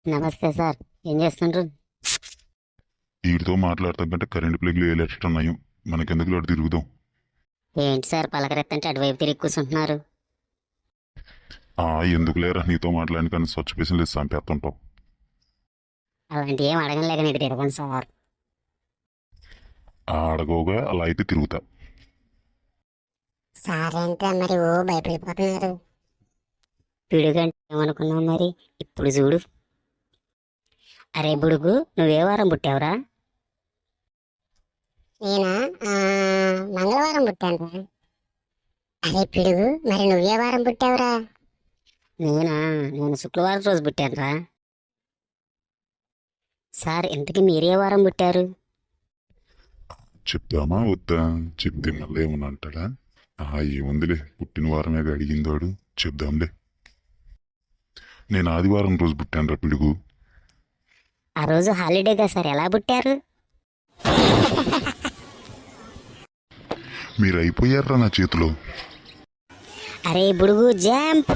నమస్తే సార్. ఏం చేస్తుండ్రు? వీటితో మాట్లాడతాం కంటే కరెంట్ ప్లగ్లు వేలేటట్టున్నాయి. మనకెందుకు అటు తిరుగుదాం. ఏంటి సార్ పలకరెత్తంటే అటువైపు తిరిగి కూర్చుంటున్నారు? ఆ ఎందుకు లేరా నీతో మాట్లాడిన కానీ స్వచ్ఛ పేసిన లేదు చంపేస్తుంటాం. అలాంటి ఏం అడగలేక నీకు తిరగను సార్. అడగోగా అలా అయితే తిరుగుతా. సార్ ఏంటో మరి ఓ భయపడిపోతున్నారు. పిడుగంటే ఏమనుకున్నావు మరి? ఇప్పుడు చూడు. అరే బుడుగు, నువ్వే వారం పుట్టావురా? నేనా మంగళవారం పుట్టాను. అరే పిడుగు, మరి నువ్వే వారం పుట్టావురా? నేను శుక్రవారం రోజు పుట్టానురా. సార్ ఇంతకీ మీరే వారం పుట్టారు? చెప్దామా వద్దా? చెప్తే మళ్ళీ ఏమన్నా అంటాడా? ఏముందిలే, పుట్టిన వారమే అడిగిందోడు. చెప్దాంలే. నేను ఆదివారం రోజు పుట్టాను రా పిడుగు. ఆ రోజు హాలిడేగా సార్, ఎలా పుట్టారు? మీరు అయిపోయారా నా చేతిలో. అరే బుడుగు, జంప్!